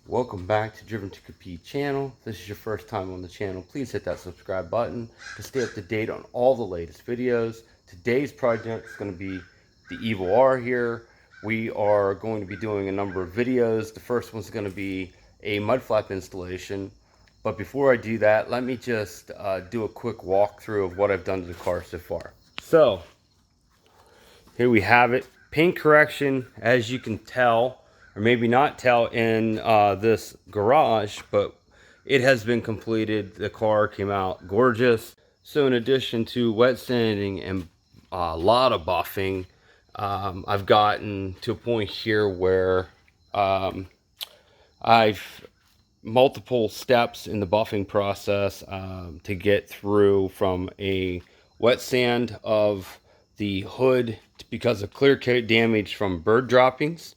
Welcome back to Driven to Compete channel. If this is your first time on the channel, please hit that subscribe button to stay up to date on all the latest videos. Today's project is going to be the Evo R here. We are going to be doing a number of videos. The first one's going to be a mud flap installation. But before I do that, let me just do a quick walkthrough of what I've done to the car so far. So, here we have it. Paint correction, as you can tell, or maybe not tell in this garage, but it has been completed. The car came out gorgeous. So in addition to wet sanding and a lot of buffing, I've gotten to a point here where I've multiple steps in the buffing process to get through from a wet sand of the hood because of clear coat damage from bird droppings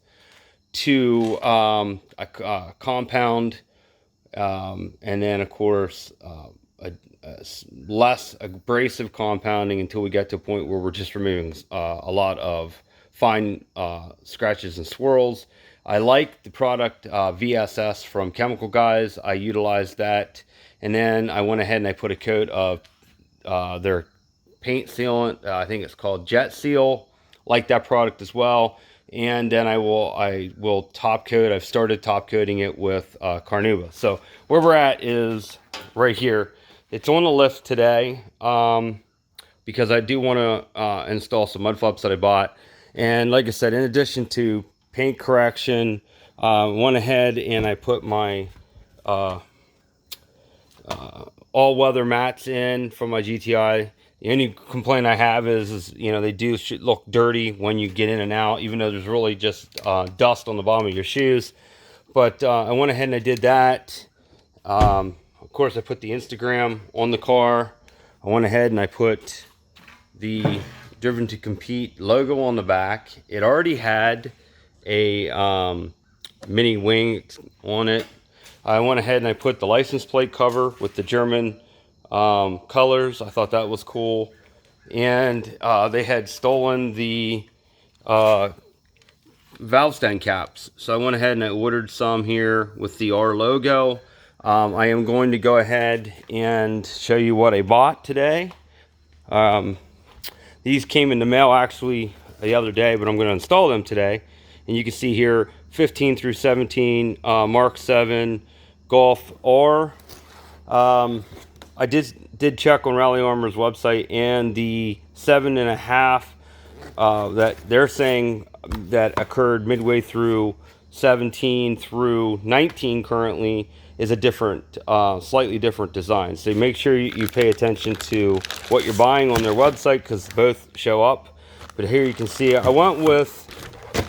to a compound, and then of course a less abrasive compounding until we get to a point where we're just removing a lot of fine scratches and swirls. I like the product VSS from Chemical Guys. I utilized that, and then I went ahead and I put a coat of their paint sealant. I think it's called Jet Seal. Like that product as well. And then I will top coat. I've started top coating it with Carnauba. So where we're at is right here. It's on the lift today because I do want to install some mud flaps that I bought. And like I said, in addition to paint correction, went ahead and I put my all-weather mats in from my GTI. The only complaint I have is you know, they do look dirty when you get in and out, even though there's really just dust on the bottom of your shoes. But I went ahead and I did that. Of course, I put the Instagram on the car. I went ahead and I put the Driven to Compete logo on the back. It already had a mini wing on it. I went ahead and I put the license plate cover with the German colors. I thought that was cool. And they had stolen the valve stand caps. So I went ahead and I ordered some here with the R logo. I am going to go ahead and show you what I bought today. These came in the mail actually the other day, but I'm going to install them today. And you can see here 15 through 17 MK7 Golf R. I did check on Rallyarmor's website, and the 7.5 that they're saying that occurred midway through 17 through 19 currently is a different, slightly different design. So make sure you pay attention to what you're buying on their website because both show up. But here you can see I went with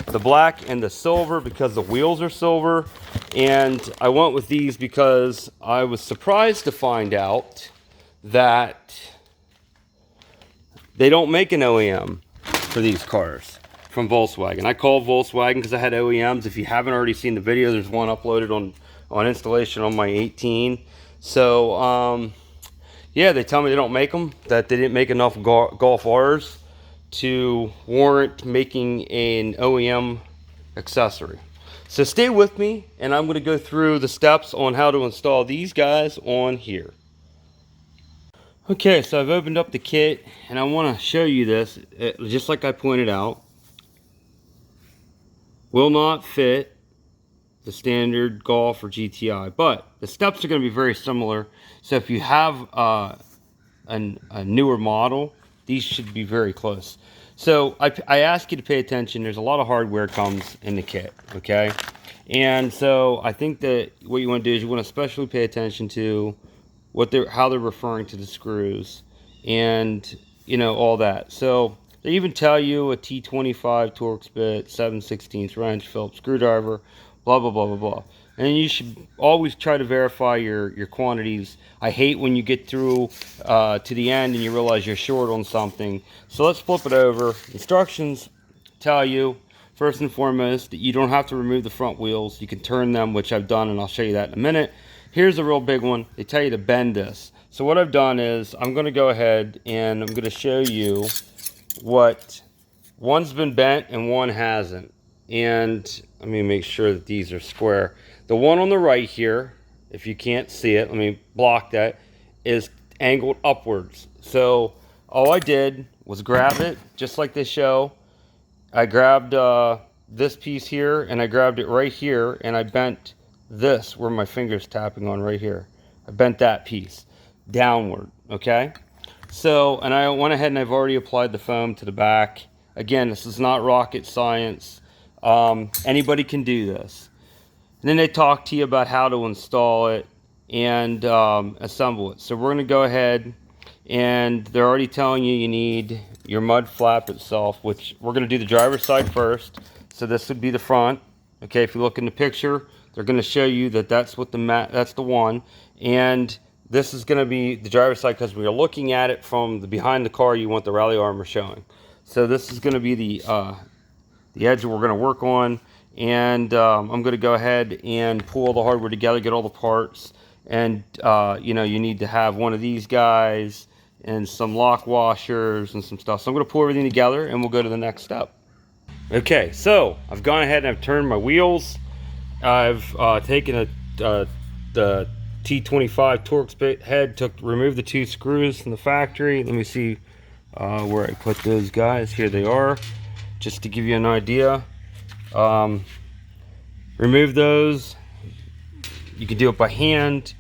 the black and the silver because the wheels are silver, and I went with these because I was surprised to find out that they don't make an OEM for these cars from Volkswagen. I called Volkswagen because I had OEMs. If you haven't already seen the video, there's one uploaded on installation on my 18. So yeah, they tell me they don't make them, that they didn't make enough Golf Rs to warrant making an OEM accessory. So stay with me, and I'm going to go through the steps on how to install these guys on here. Okay, so I've opened up the kit, and I want to show you this. Just like I pointed out, will not fit the standard Golf or GTI, but the steps are going to be very similar. So if you have a newer model, these should be very close. So I ask you to pay attention. There's a lot of hardware comes in the kit, okay? And so I think that what you want to do is you want to especially pay attention to how they're referring to the screws, and you know, all that. So they even tell you a T25 Torx bit, 7/16 wrench, Phillips screwdriver, blah blah blah blah blah. And you should always try to verify your quantities. I hate when you get through to the end and you realize you're short on something. So let's flip it over. Instructions tell you, first and foremost, that you don't have to remove the front wheels. You can turn them, which I've done, and I'll show you that in a minute. Here's a real big one. They tell you to bend this. So what I've done is I'm going to go ahead and I'm going to show you what one's been bent and one hasn't. And let me make sure that these are square. The one on the right here, if you can't see it, let me block that, is angled upwards. So all I did was grab it, just like they show. I grabbed this piece here, and I grabbed it right here, and I bent this where my finger's tapping on right here. I bent that piece downward, okay? So, and I went ahead and I've already applied the foam to the back. Again, this is not rocket science. Anybody can do this. And then they talk to you about how to install it and assemble it. So we're going to go ahead, and they're already telling you you need your mud flap itself, which we're going to do the driver's side first. So this would be the front. Okay, if you look in the picture, they're going to show you that that's what that's the one, and this is going to be the driver's side, because we are looking at it from the behind the car. You want the Rallyarmor showing. So this is going to be the edge that we're going to work on, and I'm going to go ahead and pull all the hardware together, get all the parts, and you know, you need to have one of these guys and some lock washers and some stuff. So I'm going to pull everything together, and we'll go to the next step. Okay, so I've gone ahead and I've turned my wheels. I've taken the T25 Torx head, removed the 2 screws from the factory. Let me see where I put those guys. Here they are, just to give you an idea. Remove those. You can do it by hand.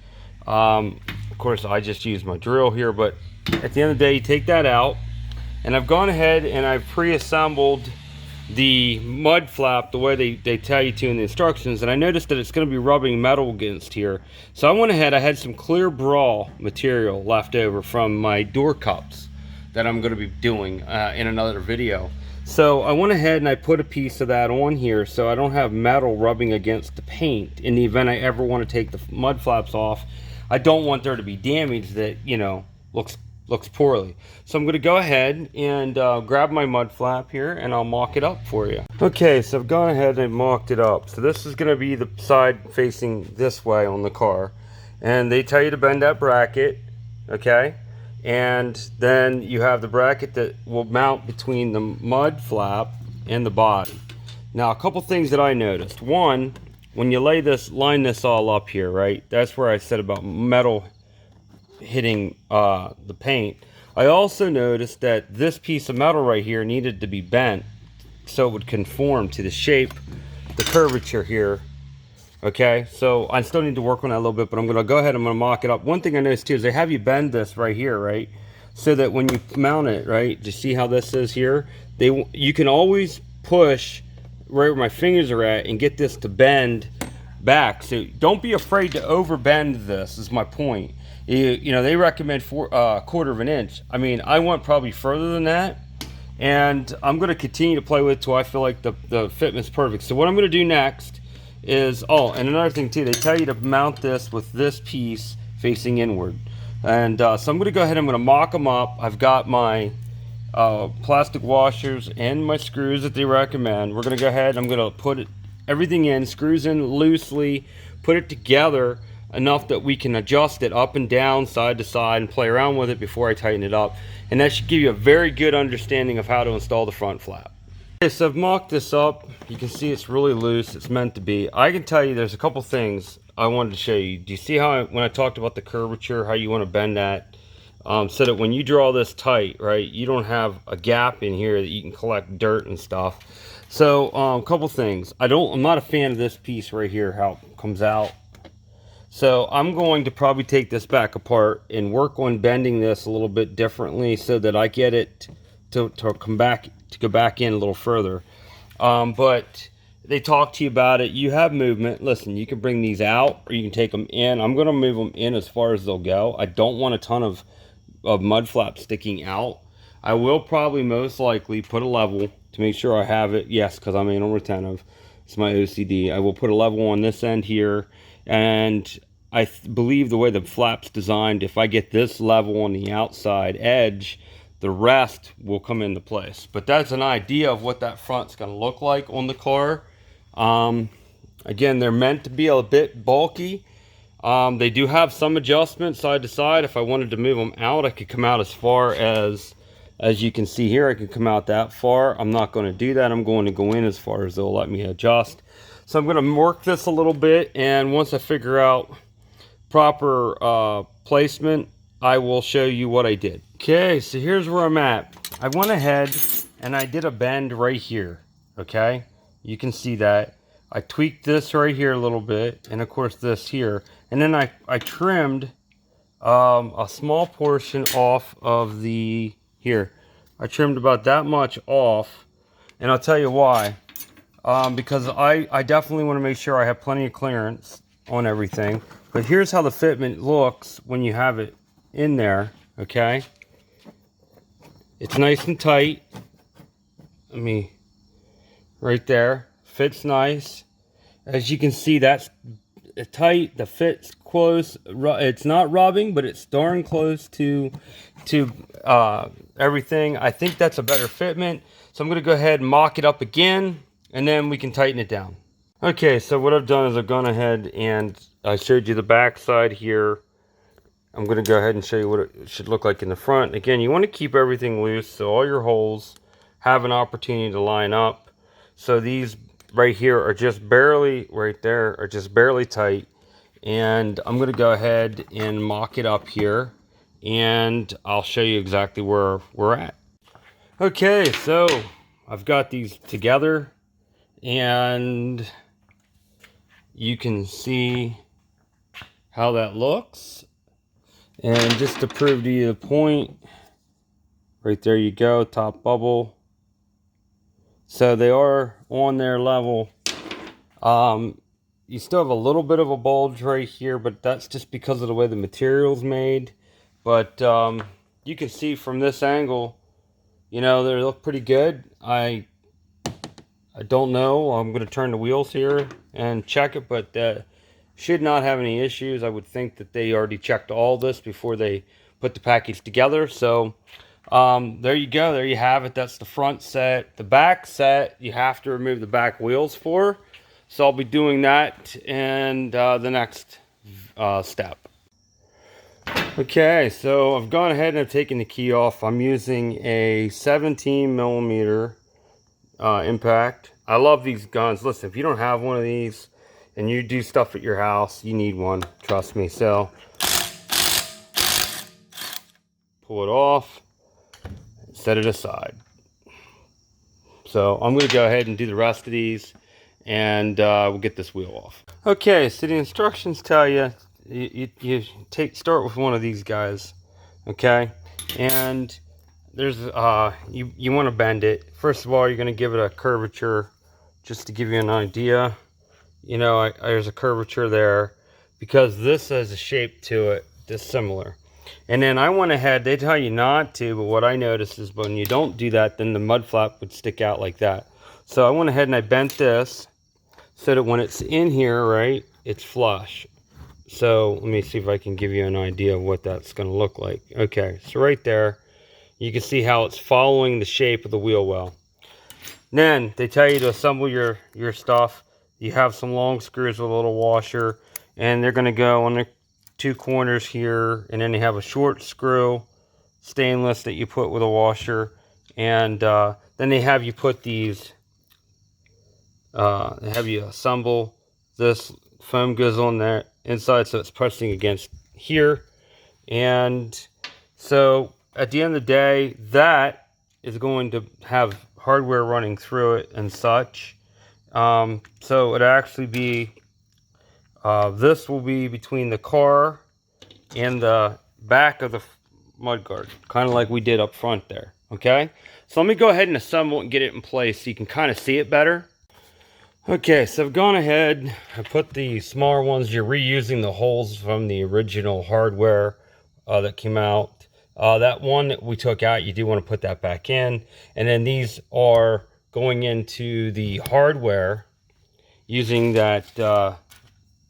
Of course, I just use my drill here, but at the end of the day, you take that out. And I've gone ahead and I've pre-assembled the mud flap the way they tell you to in the instructions, and I noticed that it's going to be rubbing metal against here. So I went ahead, I had some clear brawl material left over from my door cups that I'm going to be doing in another video. So I went ahead and I put a piece of that on here so I don't have metal rubbing against the paint in the event I ever want to take the mud flaps off. I don't want there to be damage that, you know, looks poorly. So I'm going to go ahead and grab my mud flap here, and I'll mock it up for you. Okay, so I've gone ahead and mocked it up. So this is going to be the side facing this way on the car, and they tell you to bend that bracket, okay? And then you have the bracket that will mount between the mud flap and the body. Now, a couple things that I noticed. One, when you line this all up here, right? That's where I said about metal hitting the paint. I also noticed that this piece of metal right here needed to be bent so it would conform to the shape, the curvature here. Okay, so I still need to work on that a little bit, but I'm going to go ahead, I'm going to mock it up. One thing I noticed too is they have you bend this right here, right? So that when you mount it, right, do you see how this is here? You can always push right where my fingers are at and get this to bend back. So don't be afraid to overbend this, is my point. You know, they recommend a quarter of an inch. I mean, I went probably further than that, and I'm going to continue to play with it till I feel like the fitment's perfect. So what I'm going to do next is, oh, and another thing too, they tell you to mount this with this piece facing inward. And so I'm going to go ahead, I'm going to mock them up. I've got my plastic washers and my screws that they recommend. We're going to go ahead, I'm going to put everything in, screws in loosely, put it together enough that we can adjust it up and down, side to side, and play around with it before I tighten it up. And that should give you a very good understanding of how to install the front flap. Okay, so I've mocked this up. You can see it's really loose. It's meant to be. I can tell you there's a couple things I wanted to show you. Do you see how when I talked about the curvature, how you want to bend that so that when you draw this tight, right, you don't have a gap in here that you can collect dirt and stuff. So a couple things. I'm not a fan of this piece right here, how it comes out. So I'm going to probably take this back apart and work on bending this a little bit differently so that I get it to come back, to go back in a little further. But they talk to you about it. You have movement. Listen, you can bring these out or you can take them in. I'm going to move them in as far as they'll go. I don't want a ton of mud flaps sticking out. I will probably most likely put a level to make sure I have it. Yes, because I'm anal retentive. It's my OCD. I will put a level on this end here. And I believe the way the flap's designed, if I get this level on the outside edge, the rest will come into place. But that's an idea of what that front's going to look like on the car. Again, they're meant to be a bit bulky. They do have some adjustments side to side. If I wanted to move them out, I could come out as far as you can see here. I could come out that far. I'm not going to do that. I'm going to go in as far as they'll let me adjust. So I'm going to work this a little bit, and once I figure out proper placement, I will show you what I did. Okay, so here's where I'm at. I went ahead and I did a bend right here. Okay, you can see that. I tweaked this right here a little bit, and of course this here. And then I trimmed a small portion off of the, here. I trimmed about that much off, and I'll tell you why. Because I definitely want to make sure I have plenty of clearance on everything. But here's how the fitment looks when you have it in there, okay? It's nice and tight. I mean, right there, fits nice. As you can see, that's tight, the fit's close. It's not rubbing, but it's darn close to everything. I think that's a better fitment. So I'm gonna go ahead and mock it up again, and then we can tighten it down. Okay, so what I've done is I've gone ahead and I showed you the back side here. I'm going to go ahead and show you what it should look like in the front. Again, you want to keep everything loose so all your holes have an opportunity to line up. So these right here are just barely, right there, are just barely tight. And I'm going to go ahead and mock it up here, and I'll show you exactly where we're at. Okay, so I've got these together, and you can see how that looks. And just to prove to you the point, right there you go, top bubble. So they are on their level. You still have a little bit of a bulge right here, but that's just because of the way the material's made. But you can see from this angle, you know, they look pretty good. I don't know. I'm going to turn the wheels here and check it, but should not have any issues. I would think that they already checked all this before they put the package together. So there you go. There you have it. That's the front set. The back set, you have to remove the back wheels for. So I'll be doing that in the next step. Okay, so I've gone ahead and I've taken the key off. I'm using a 17 millimeter impact. I love these guns. Listen, if you don't have one of these and you do stuff at your house, you need one, trust me. So pull it off, set it aside. So I'm going to go ahead and do the rest of these, and we'll get this wheel off. Okay, so the instructions tell you start with one of these guys, okay? And there's you want to bend it. First of all, you're going to give it a curvature, just to give you an idea. You know, there's a curvature there because this has a shape to it that's similar. And then I went ahead, they tell you not to, but what I noticed is when you don't do that, then the mud flap would stick out like that. So I went ahead and I bent this so that when it's in here, right, it's flush. So let me see if I can give you an idea of what that's going to look like. Okay, so right there, you can see how it's following the shape of the wheel well. Then they tell you to assemble your stuff. You have some long screws with a little washer, and they're going to go on the two corners here, and then they have a short screw, stainless, that you put with a washer, and then they have you put these, they have you assemble this. Foam goes on there inside, so it's pressing against here. And so at the end of the day, that is going to have hardware running through it and such. So it'd actually be, this will be between the car and the back of the mudguard, kind of like we did up front there. Okay, so let me go ahead and assemble it and get it in place so you can kind of see it better. Okay, so I've gone ahead, I put the smaller ones. You're reusing the holes from the original hardware that came out. That one that we took out, you do want to put that back in. And then these are going into the hardware using that,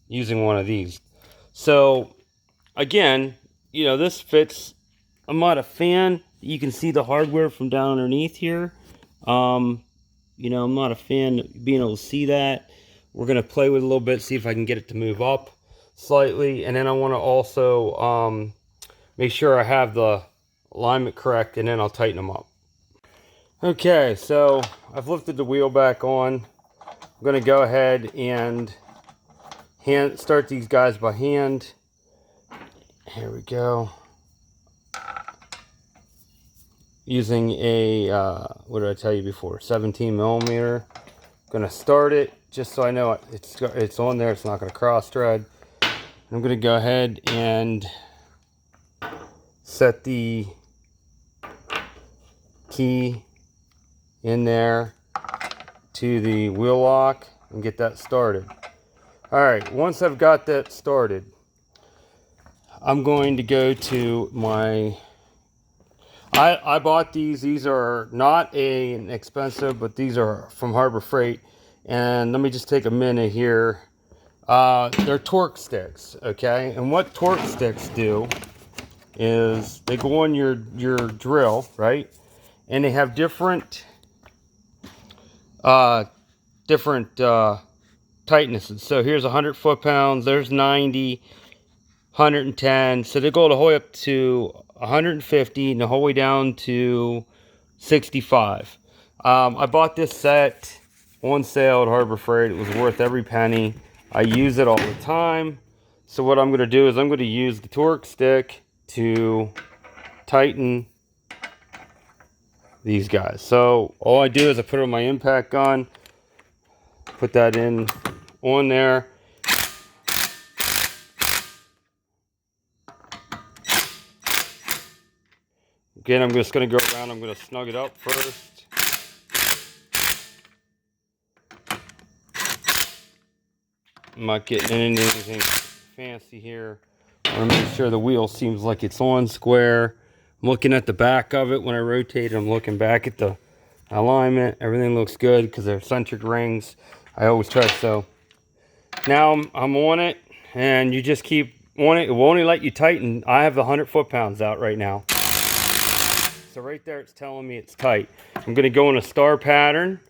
using one of these. So again, you know, this fits. I'm not a fan. You can see the hardware from down underneath here. You know, I'm not a fan of being able to see that. We're going to play with it a little bit, see if I can get it to move up slightly. And then I want to also make sure I have the alignment correct, and then I'll tighten them up. Okay, so I've lifted the wheel back on. I'm going to go ahead and start these guys by hand. Here we go. Using a, what did I tell you before? 17 millimeter. Going to start it just so I know it's on there. It's not going to cross thread. I'm going to go ahead and set the key in there to the wheel lock and get that started. All right, once I've got that started, I'm going to go to my, I bought these. These are not an expensive, but these are from Harbor Freight. And let me just take a minute here. They're torque sticks, okay? And what torque sticks do is they go on your drill, right? And they have different tightnesses. So here's 100 foot-pounds, there's 90, 110. So they go the whole way up to 150 and the whole way down to 65. I bought this set on sale at Harbor Freight. It was worth every penny. I use it all the time. So what I'm going to do is I'm going to use the torque stick to tighten these guys. So all I do is I put it on my impact gun, put that in on there. Again, I'm just going to go around. I'm going to snug it up first. I'm not getting into anything fancy here. I want to make sure the wheel seems like it's on square. I'm looking at the back of it when I rotate it. I'm looking back at the alignment. Everything looks good because they're centric rings. I always try. So now I'm on it, and you just keep on it. It will only let you tighten. I have the 100 foot-pounds out right now. So right there, it's telling me it's tight. I'm going to go in a star pattern.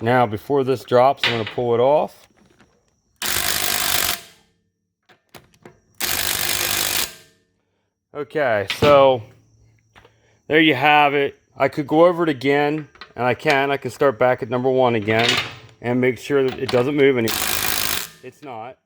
Now, before this drops, I'm going to pull it off. Okay, so there you have it. I could go over it again, and I can start back at number 1 again and make sure that it doesn't move anymore. It's not.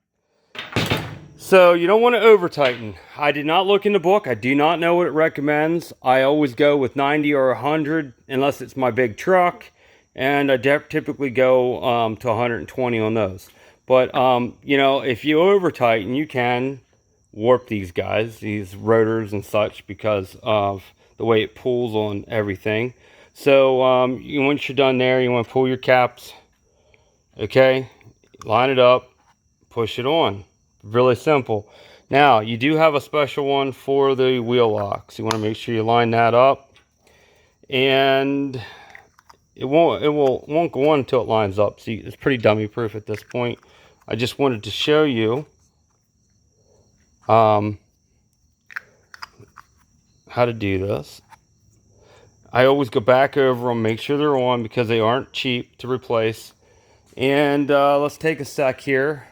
So you don't want to over tighten. I did not look in the book. I do not know what it recommends. I always go with 90 or 100 unless it's my big truck, and I typically go to 120 on those. But you know, if you over tighten, you can warp these guys, these rotors and such, because of the way it pulls on everything. So once you're done there, you want to pull your caps. Okay, line it up, push it on. Really simple. Now, you do have a special one for the wheel locks. You want to make sure you line that up, and it won't go on until it lines up. See, it's pretty dummy proof at this point. I just wanted to show you how to do this. I always go back over them, make sure they're on, because they aren't cheap to replace. And let's take a sec here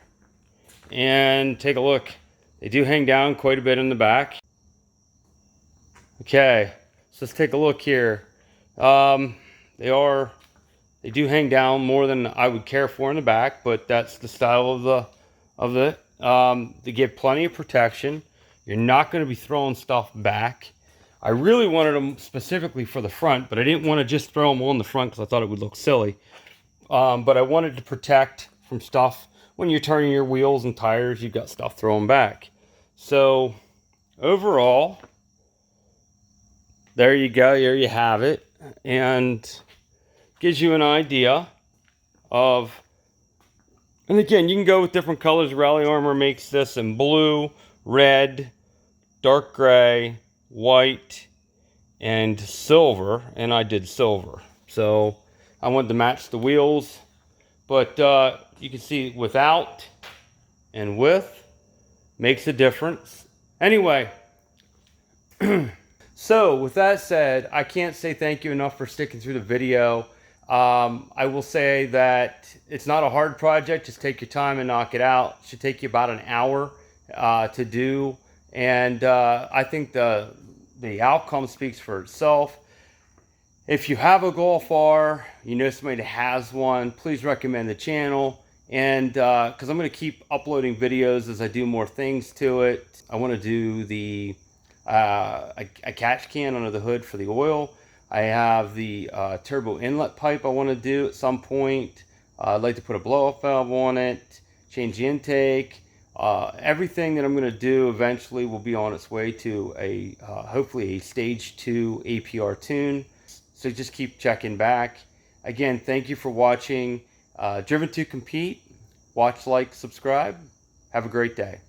and take a look. They do hang down quite a bit in the back. Okay, so let's take a look here. They do hang down more than I would care for in the back, but that's the style of it. They give plenty of protection. You're not going to be throwing stuff back. I really wanted them specifically for the front, but I didn't want to just throw them on the front because I thought it would look silly. But I wanted to protect from stuff. When you're turning your wheels and tires, you've got stuff thrown back. So overall, there you go. There you have it. And gives you an idea of, and again, you can go with different colors. Rallyarmor makes this in blue, red, dark gray, white, and silver. And I did silver. So I wanted to match the wheels. But you can see without and with makes a difference. Anyway, so with that said, I can't say thank you enough for sticking through the video. I will say that it's not a hard project. Just take your time and knock it out. It should take you about an hour to do. And I think the the outcome speaks for itself. If you have a Golf R, you know somebody that has one, please recommend the channel. And because I'm going to keep uploading videos as I do more things to it. I want to do the a catch can under the hood for the oil. I have the turbo inlet pipe I want to do at some point. I'd like to put a blow-off valve on it, change the intake. Everything that I'm going to do eventually will be on its way to a hopefully a stage 2 APR tune. So just keep checking back. Again, thank you for watching Driven to Compete. Watch, like, subscribe. Have a great day.